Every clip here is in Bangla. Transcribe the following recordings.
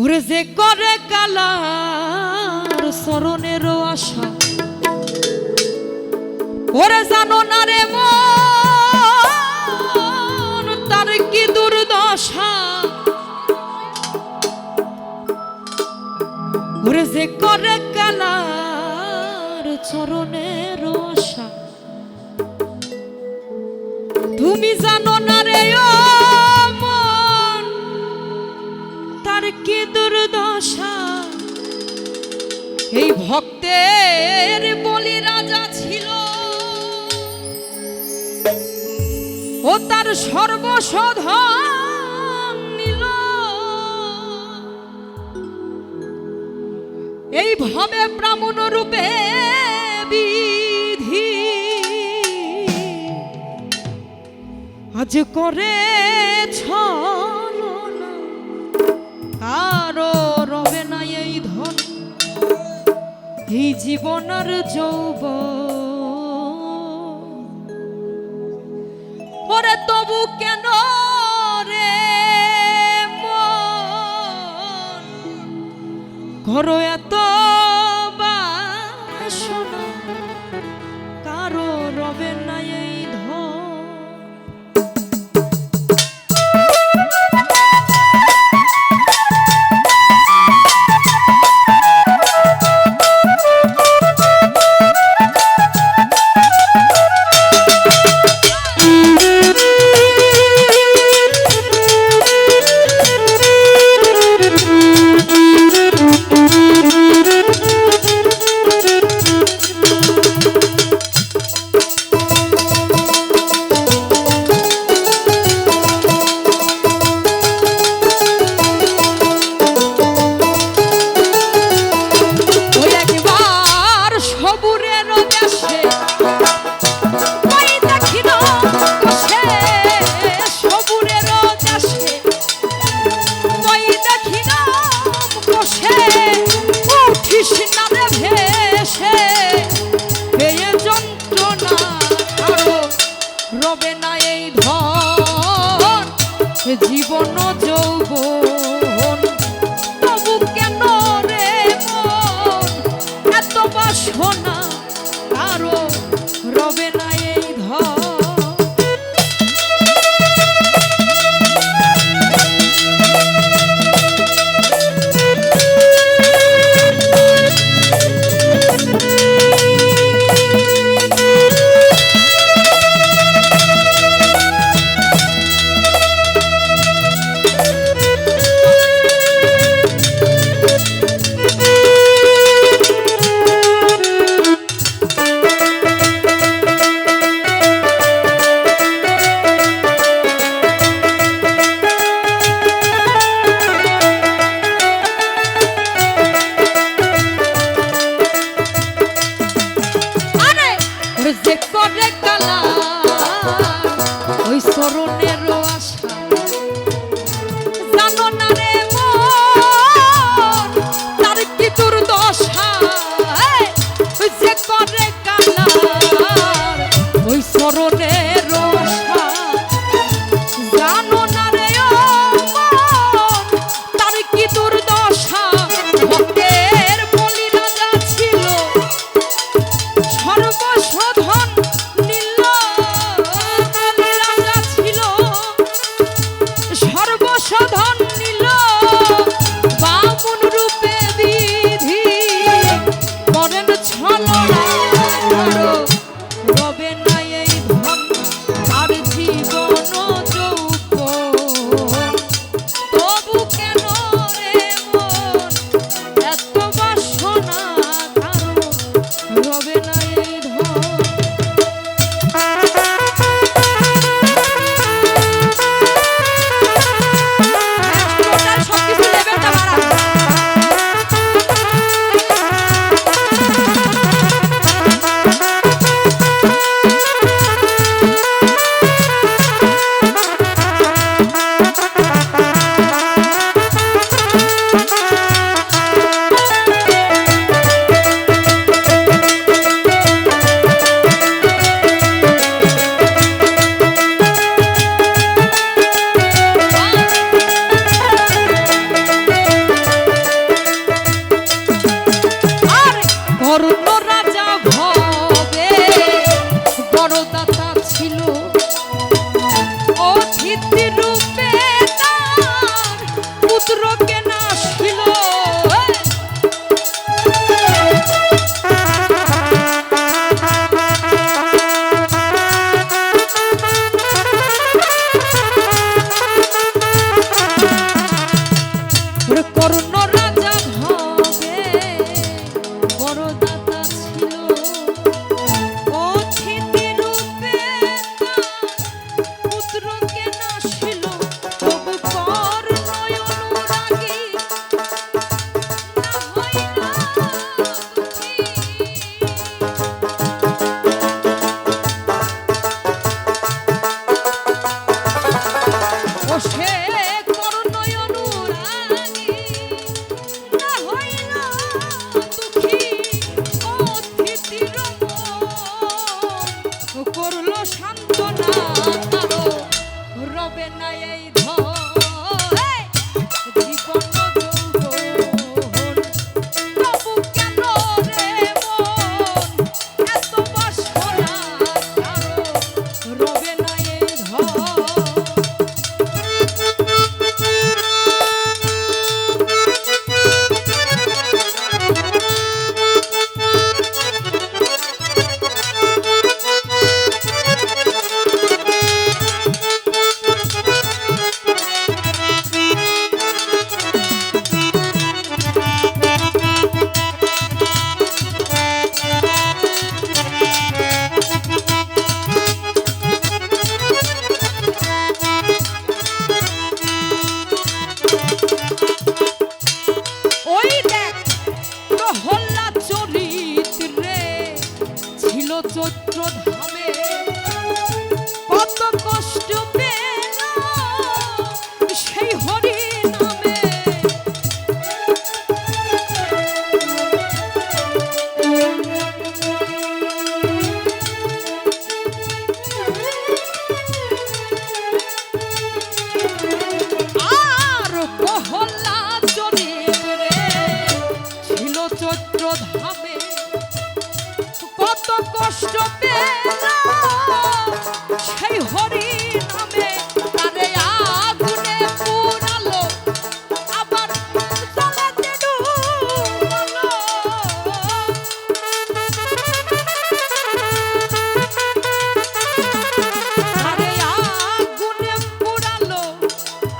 ওরে যে করে কালার শরণের আশা, ওরে জানো না রে মন তার কি দুর্দশা। ওরে যে করে কালার চরণের আশা, তুমি জানো না রে মন তার কি দুর্দশা। এই ভক্তের বলি রাজা ছিল, ও তার সর্বশোধন নিল। এইভাবে ব্রাহ্মণ রূপে বিধি আজ করে ছলনা, কারো রবে না এই ধন, এই জীবনের যৌবন। ওরে তবু কেন রে মন করো এত বাসনা, কারো রবে না এই ধন। রবে না এই ধন জীবন যৌবন, তবু কেন রে মন এত বাসনা, কারো রবে না এই ধন। এই ধন জীবন যৌবন তবু কেন রে মন এত বাসনা কারো রবে না এই ধন চৈত্র ধামে কত কষ্ট পেল সেই হরি নামে আর প্রহ্লাদ চরিত্রে ছিল চৈত্র ধামে কত কষ্ট পেল সেই হরি নামে তারে আগুনে পুরালো আবার জ্বালাতে ডুবালো তারে আগুনে পুরালো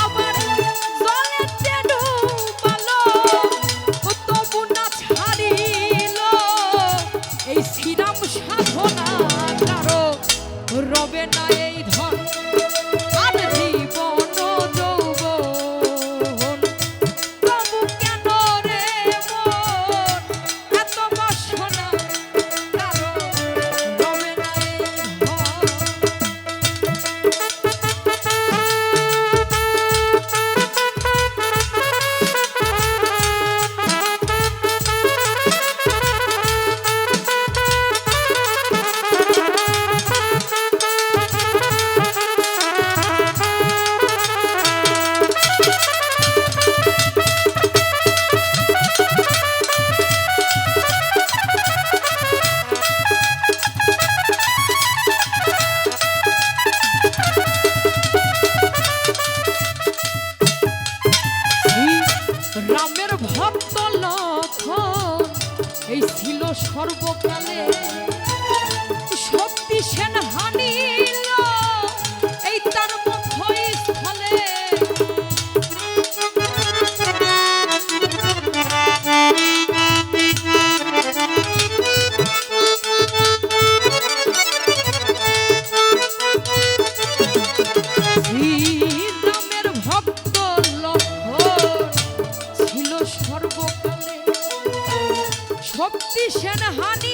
আবার জ্বালাতে ডুবালো তবু না ছাড়িল এই শ্রীরাম সাধনা কারো রবে না এই ধন আর জীবন যৌবন তবু কেন রে মন এত বাসনা কারো রবে না এই ধন রামের ভক্ত লক্ষণ এই ছিল সর্বকালে শক্তি সেন হানিল এই তার মুখস্থলে রামের ভক্ত সর্বকালে শক্তি সেন হানি